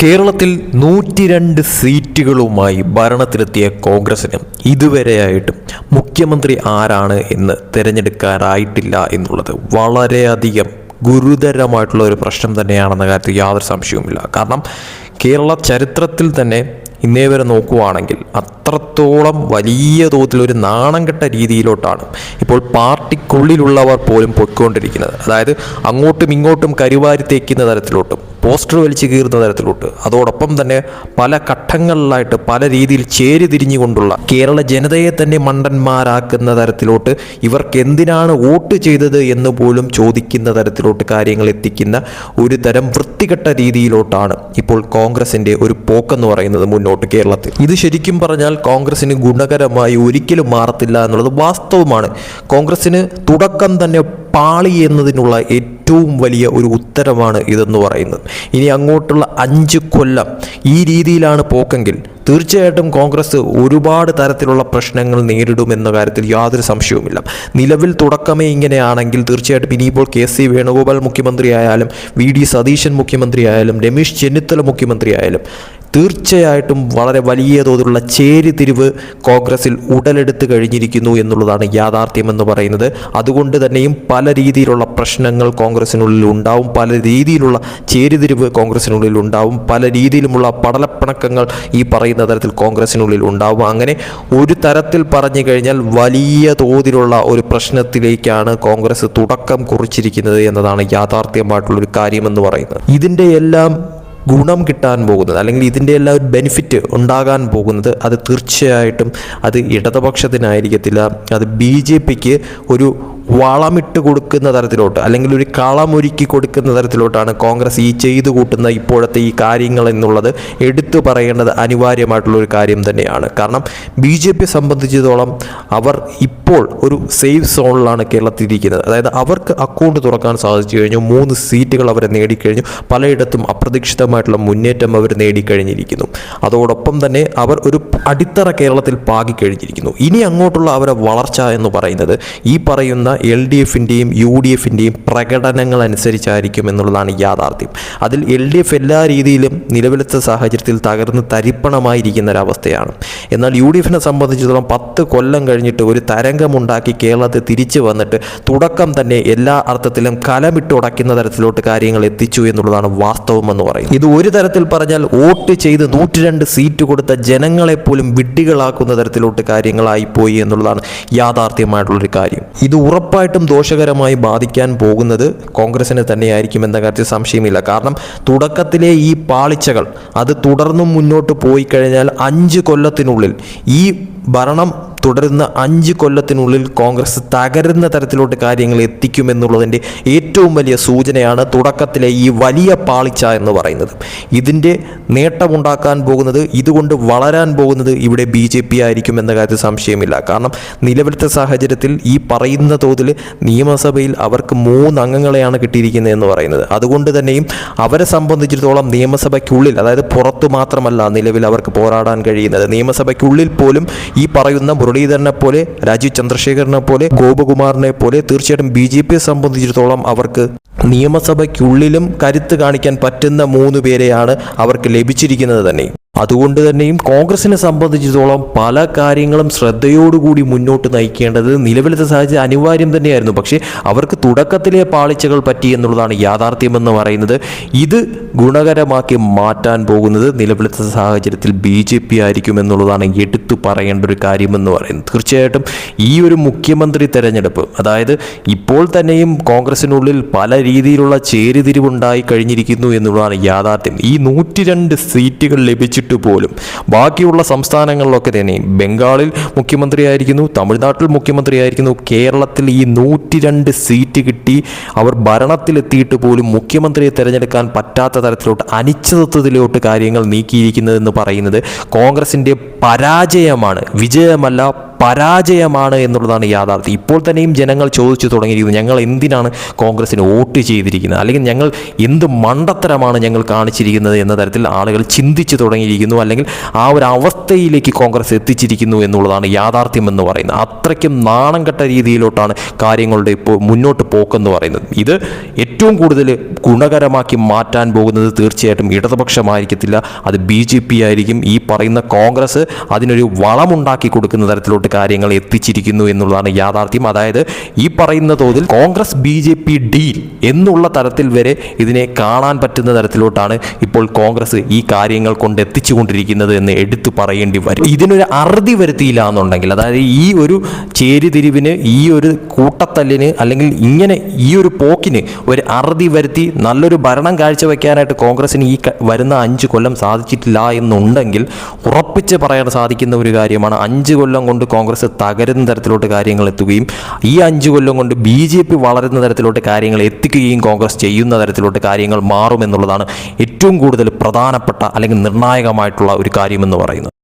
കേരളത്തിൽ 102 സീറ്റുകളുമായി ഭരണത്തിലെത്തിയ കോൺഗ്രസിന് ഇതുവരെയായിട്ടും മുഖ്യമന്ത്രി ആരാണ് എന്ന് തിരഞ്ഞെടുക്കാറായിട്ടില്ല എന്നുള്ളത് വളരെയധികം ഗുരുതരമായിട്ടുള്ള ഒരു പ്രശ്നം തന്നെയാണെന്ന കാര്യത്തിൽ യാതൊരു സംശയവുമില്ല. കാരണം കേരള ചരിത്രത്തിൽ തന്നെ ഇന്നേ വരെ നോക്കുകയാണെങ്കിൽ അത്രത്തോളം വലിയ തോതിലൊരു നാണം കെട്ട രീതിയിലോട്ടാണ് ഇപ്പോൾ പാർട്ടിക്കുള്ളിലുള്ളവർ പോലും പൊയ്ക്കൊണ്ടിരിക്കുന്നത്. അതായത് അങ്ങോട്ടും ഇങ്ങോട്ടും കരിവാരി തേക്കുന്ന തരത്തിലോട്ടും പോസ്റ്റർ വലിച്ചു കീറുന്ന തരത്തിലോട്ട്, അതോടൊപ്പം തന്നെ പല ഘട്ടങ്ങളിലായിട്ട് പല രീതിയിൽ ചേരിതിരിഞ്ഞുകൊണ്ടുള്ള കേരള ജനതയെ തന്നെ മണ്ടന്മാരാക്കുന്ന തരത്തിലോട്ട്, ഇവർക്ക് എന്തിനാണ് വോട്ട് ചെയ്തത് എന്ന് പോലും ചോദിക്കുന്ന തരത്തിലോട്ട് കാര്യങ്ങൾ എത്തിക്കുന്ന ഒരു തരം വൃത്തികെട്ട രീതിയിലോട്ടാണ് ഇപ്പോൾ കോൺഗ്രസിൻ്റെ ഒരു പോക്കെന്ന് പറയുന്നത് മുന്നോട്ട് കേരളത്തിൽ. ഇത് ശരിക്കും പറഞ്ഞാൽ കോൺഗ്രസിന് ഗുണകരമായി ഒരിക്കലും മാറത്തില്ല എന്നുള്ളത് വാസ്തവമാണ്. കോൺഗ്രസിന് തുടക്കം തന്നെ പാളി എന്നതിനുള്ള ഏറ്റവും വലിയ ഒരു ഉത്തരമാണ് ഇതെന്ന് പറയുന്നത്. ഇനി അങ്ങോട്ടുള്ള 5 കൊല്ലം ഈ രീതിയിലാണ് പോക്കെങ്കിൽ തീർച്ചയായിട്ടും കോൺഗ്രസ് ഒരുപാട് തരത്തിലുള്ള പ്രശ്നങ്ങൾ നേരിടുമെന്ന കാര്യത്തിൽ യാതൊരു സംശയവുമില്ല. നിലവിൽ തുടക്കമേ ഇങ്ങനെയാണെങ്കിൽ തീർച്ചയായിട്ടും ഇനിയിപ്പോൾ KC വേണുഗോപാൽ മുഖ്യമന്ത്രിയായാലും VD സതീശൻ മുഖ്യമന്ത്രിയായാലും രമേശ് ചെന്നിത്തല മുഖ്യമന്ത്രിയായാലും തീർച്ചയായിട്ടും വളരെ വലിയ തോതിലുള്ള ചേരിതിരിവ് കോൺഗ്രസിൽ ഉടലെടുത്ത് കഴിഞ്ഞിരിക്കുന്നു എന്നുള്ളതാണ് യാഥാർത്ഥ്യമെന്ന് പറയുന്നത്. അതുകൊണ്ട് തന്നെയും പല രീതിയിലുള്ള പ്രശ്നങ്ങൾ കോൺഗ്രസിനുള്ളിൽ ഉണ്ടാവും, പല രീതിയിലുള്ള ചേരിതിരിവ് കോൺഗ്രസിനുള്ളിൽ ഉണ്ടാവും, പല രീതിയിലുമുള്ള പടലപ്പിണക്കങ്ങൾ ഈ പറയുന്ന തരത്തിൽ കോൺഗ്രസിനുള്ളിൽ ഉണ്ടാവും. അങ്ങനെ ഒരു തരത്തിൽ പറഞ്ഞു കഴിഞ്ഞാൽ വലിയ തോതിലുള്ള ഒരു പ്രശ്നത്തിലേക്കാണ് കോൺഗ്രസ് തുടക്കം കുറിച്ചിരിക്കുന്നത് എന്നതാണ് യാഥാർത്ഥ്യമായിട്ടുള്ളൊരു കാര്യമെന്ന് പറയുന്നത്. ഇതിൻ്റെ എല്ലാം ഗുണം കിട്ടാൻ പോകുന്നത്, അല്ലെങ്കിൽ ഇതിൻ്റെ എല്ലാം ഒരു ബെനിഫിറ്റ് ഉണ്ടാകാൻ പോകുന്നത്, അത് തീർച്ചയായിട്ടും അത് ഇടതുപക്ഷത്തിനായിരിക്കത്തില്ല. അത് BJPക്ക് ഒരു വളമിട്ട് കൊടുക്കുന്ന തരത്തിലോട്ട്, അല്ലെങ്കിൽ ഒരു കളമൊരുക്കി കൊടുക്കുന്ന തരത്തിലോട്ടാണ് കോൺഗ്രസ് ഈ ചെയ്തു കൂട്ടുന്ന ഇപ്പോഴത്തെ ഈ കാര്യങ്ങൾ എന്നുള്ളത് എടുത്തു പറയേണ്ടത് അനിവാര്യമായിട്ടുള്ളൊരു കാര്യം തന്നെയാണ്. കാരണം BJP സംബന്ധിച്ചിടത്തോളം അവർ ഇപ്പോൾ ഒരു സേഫ് സോണിലാണ് കേരളത്തിലിരിക്കുന്നത്. അതായത് അവർക്ക് അക്കൗണ്ട് തുറക്കാൻ സാധിച്ചു കഴിഞ്ഞു, 3 സീറ്റുകൾ അവർ നേടിക്കഴിഞ്ഞു, പലയിടത്തും അപ്രതീക്ഷിതമായിട്ടുള്ള മുന്നേറ്റം അവർ നേടിക്കഴിഞ്ഞിരിക്കുന്നു. അതോടൊപ്പം തന്നെ അവർ ഒരു അടിത്തറ കേരളത്തിൽ പാകിക്കഴിഞ്ഞിരിക്കുന്നു. ഇനി അങ്ങോട്ടുള്ള അവരുടെ വളർച്ച എന്ന് പറയുന്നത് ഈ പറയുന്ന LDFിൻ്റെയും UDFിൻ്റെയും പ്രകടനങ്ങൾ അനുസരിച്ചായിരിക്കും എന്നുള്ളതാണ് യാഥാർത്ഥ്യം. അതിൽ LDF എല്ലാ രീതിയിലും നിലവിലത്തെ സാഹചര്യത്തിൽ തകർന്ന് തരിപ്പണമായിരിക്കുന്ന ഒരവസ്ഥയാണ്. എന്നാൽ UDFിനെ സംബന്ധിച്ചിടത്തോളം 10 കൊല്ലം കഴിഞ്ഞിട്ട് ഒരു തരംഗമുണ്ടാക്കി കേരളത്തിൽ തിരിച്ചു വന്നിട്ട് തുടക്കം തന്നെ എല്ലാ അർത്ഥത്തിലും കലമിട്ടുടയ്ക്കുന്ന തരത്തിലോട്ട് കാര്യങ്ങൾ എത്തിച്ചു എന്നുള്ളതാണ് വാസ്തവമെന്ന് പറയുന്നത്. ഇത് ഒരു തരത്തിൽ പറഞ്ഞാൽ വോട്ട് ചെയ്ത് 102 സീറ്റ് കൊടുത്ത ജനങ്ങളെപ്പോലും വിഡ്ഢികളാക്കുന്ന തരത്തിലോട്ട് കാര്യങ്ങളായിപ്പോയി എന്നുള്ളതാണ് യാഥാർത്ഥ്യമായിട്ടുള്ളൊരു കാര്യം. ഇത് ഉറപ്പായിട്ടും ദോഷകരമായി ബാധിക്കാൻ പോകുന്നത് കോൺഗ്രസിനെ തന്നെയായിരിക്കും എന്ന കാര്യത്തിൽ സംശയമില്ല. കാരണം തുടക്കത്തിലെ ഈ പാളിച്ചകൾ അത് തുടർന്നും മുന്നോട്ട് പോയി കഴിഞ്ഞാൽ 5 കൊല്ലത്തിനുള്ളിൽ ഈ ഭരണം തുടരുന്ന 5 കൊല്ലത്തിനുള്ളിൽ കോൺഗ്രസ് തകരുന്ന തരത്തിലോട്ട് കാര്യങ്ങൾ എത്തിക്കുമെന്നുള്ളതിൻ്റെ ഏറ്റവും വലിയ സൂചനയാണ് തുടക്കത്തിലെ ഈ വലിയ പാളിച്ച എന്ന് പറയുന്നത്. ഇതിൻ്റെ നേട്ടമുണ്ടാക്കാൻ പോകുന്നത്, ഇതുകൊണ്ട് വളരാൻ പോകുന്നത് ഇവിടെ BJP ആയിരിക്കും എന്ന കാര്യത്തിൽ സംശയമില്ല. കാരണം നിലവിലത്തെ സാഹചര്യത്തിൽ ഈ പറയുന്ന തോതിൽ നിയമസഭയിൽ അവർക്ക് 3 അംഗങ്ങളെയാണ് കിട്ടിയിരിക്കുന്നത് എന്ന് പറയുന്നത്. അതുകൊണ്ട് തന്നെയും അവരെ സംബന്ധിച്ചിടത്തോളം നിയമസഭയ്ക്കുള്ളിൽ, അതായത് പുറത്തു മാത്രമല്ല നിലവിൽ അവർക്ക് പോരാടാൻ കഴിയുന്നത്, നിയമസഭയ്ക്കുള്ളിൽ പോലും ഈ പറയുന്ന മുരളീധരനെ പോലെ, രാജീവ് ചന്ദ്രശേഖരനെ പോലെ, ഗോപകുമാറിനെ പോലെ തീർച്ചയായിട്ടും BJPയെ സംബന്ധിച്ചിടത്തോളം അവർക്ക് നിയമസഭയ്ക്കുള്ളിലും കരുത്ത് കാണിക്കാൻ പറ്റുന്ന 3 പേരെയാണ് അവർക്ക് ലഭിച്ചിരിക്കുന്നത് തന്നെ. അതുകൊണ്ട് തന്നെയും കോൺഗ്രസിനെ സംബന്ധിച്ചിടത്തോളം പല കാര്യങ്ങളും ശ്രദ്ധയോടുകൂടി മുന്നോട്ട് നയിക്കേണ്ടത് നിലവിലത്തെ സാഹചര്യം അനിവാര്യം തന്നെയായിരുന്നു. പക്ഷേ അവർക്ക് തുടക്കത്തിലെ പാളിച്ചകൾ പറ്റി എന്നുള്ളതാണ് യാഥാർത്ഥ്യമെന്ന് പറയുന്നത്. ഇത് ഗുണകരമാക്കി മാറ്റാൻ പോകുന്നത് നിലവിലത്തെ സാഹചര്യത്തിൽ BJP ആയിരിക്കും എന്നുള്ളതാണ് എടുത്തു പറയേണ്ട ഒരു കാര്യമെന്ന് പറയുന്നത്. തീർച്ചയായിട്ടും ഈ ഒരു മുഖ്യമന്ത്രി തെരഞ്ഞെടുപ്പ്, അതായത് ഇപ്പോൾ തന്നെയും കോൺഗ്രസിനുള്ളിൽ പല രീതിയിലുള്ള ചേരിതിരിവുണ്ടായി കഴിഞ്ഞിരിക്കുന്നു എന്നുള്ളതാണ് യാഥാർത്ഥ്യം. ഈ 102 സീറ്റുകൾ ലഭിച്ചിട്ട് പോലും ബാക്കിയുള്ള സംസ്ഥാനങ്ങളിലൊക്കെ തന്നെ ബംഗാളിൽ മുഖ്യമന്ത്രിയായിരിക്കുന്നു, തമിഴ്നാട്ടിൽ മുഖ്യമന്ത്രിയായിരിക്കുന്നു, കേരളത്തിൽ ഈ 102 സീറ്റ് കിട്ടി അവർ ഭരണത്തിലെത്തിയിട്ട് പോലും മുഖ്യമന്ത്രിയെ തിരഞ്ഞെടുക്കാൻ പറ്റാത്ത തരത്തിലോട്ട് അനിശ്ചിതത്വത്തിലോട്ട് കാര്യങ്ങൾ നീക്കിയിരിക്കുന്നതെന്ന് പറയുന്നത് കോൺഗ്രസിൻ്റെ പരാജയമാണ്, വിജയമല്ല പരാജയമാണ് എന്നുള്ളതാണ് യാഥാർത്ഥ്യം. ഇപ്പോൾ തന്നെയും ജനങ്ങൾ ചോദിച്ചു തുടങ്ങിയിരിക്കുന്നു, ഞങ്ങൾ എന്തിനാണ് കോൺഗ്രസിന് വോട്ട് ചെയ്തിരിക്കുന്നത്, അല്ലെങ്കിൽ ഞങ്ങൾ എന്ത് മണ്ടത്തരമാണ് ഞങ്ങൾ കാണിച്ചിരിക്കുന്നത് എന്ന തരത്തിൽ ആളുകൾ ചിന്തിച്ചു തുടങ്ങിയിരിക്കുന്നു. അല്ലെങ്കിൽ ആ ഒരു അവസ്ഥയിലേക്ക് കോൺഗ്രസ് എത്തിച്ചിരിക്കുന്നു എന്നുള്ളതാണ് യാഥാർത്ഥ്യം എന്ന് പറയുന്നത്. അത്രയ്ക്കും നാണം കെട്ട രീതിയിലോട്ടാണ് കാര്യങ്ങളുടെ ഇപ്പോൾ മുന്നോട്ട് പോക്കെന്ന് പറയുന്നത്. ഇത് ഏറ്റവും കൂടുതൽ ഗുണകരമാക്കി മാറ്റാൻ പോകുന്നത് തീർച്ചയായിട്ടും ഇടതുപക്ഷമായിരിക്കത്തില്ല, അത് BJP ആയിരിക്കും. ഈ പറയുന്ന കോൺഗ്രസ് അതിനൊരു വളമുണ്ടാക്കി കൊടുക്കുന്ന തരത്തിലോട്ട് കാര്യങ്ങൾ എത്തിച്ചിരിക്കുന്നു എന്നുള്ളതാണ് യാഥാർത്ഥ്യം. അതായത് ഈ പറയുന്ന തോതിൽ കോൺഗ്രസ് BJP ഡീൽ എന്നുള്ള തരത്തിൽ വരെ ഇതിനെ കാണാൻ പറ്റുന്ന തരത്തിലോട്ടാണ് ഇപ്പോൾ കോൺഗ്രസ് ഈ കാര്യങ്ങൾ കൊണ്ട് എത്തിച്ചുകൊണ്ടിരിക്കുന്നത് എന്ന് എടുത്തു പറയേണ്ടി വരും. ഇതിനൊരു അറുതി വരുത്തിയില്ല എന്നുണ്ടെങ്കിൽ, അതായത് ഈ ഒരു ചേരിതിരിവിന്, ഈ ഒരു കൂട്ടത്തല്ലിന്, അല്ലെങ്കിൽ ഇങ്ങനെ ഈ ഒരു പോക്കിന് ഒരു അറുതി വരുത്തി നല്ലൊരു ഭരണം കാഴ്ചവെക്കാനായിട്ട് കോൺഗ്രസിന് ഈ വരുന്ന 5 കൊല്ലം സാധിച്ചിട്ടില്ല എന്നുണ്ടെങ്കിൽ ഉറപ്പിച്ച് പറയാൻ സാധിക്കുന്ന ഒരു കാര്യമാണ് 5 കൊല്ലം കൊണ്ട് കോൺഗ്രസ് തകരുന്ന തരത്തിലോട്ട് കാര്യങ്ങൾ എത്തുകയും ഈ 5 കൊല്ലം കൊണ്ട് BJP വളരുന്ന തരത്തിലോട്ട് കാര്യങ്ങൾ എത്തിക്കുകയും കോൺഗ്രസ് ചെയ്യുന്ന തരത്തിലോട്ട് കാര്യങ്ങൾ മാറുമെന്നുള്ളതാണ് ഏറ്റവും കൂടുതൽ പ്രധാനപ്പെട്ട അല്ലെങ്കിൽ നിർണായകമായിട്ടുള്ള ഒരു കാര്യമെന്ന് പറയുന്നത്.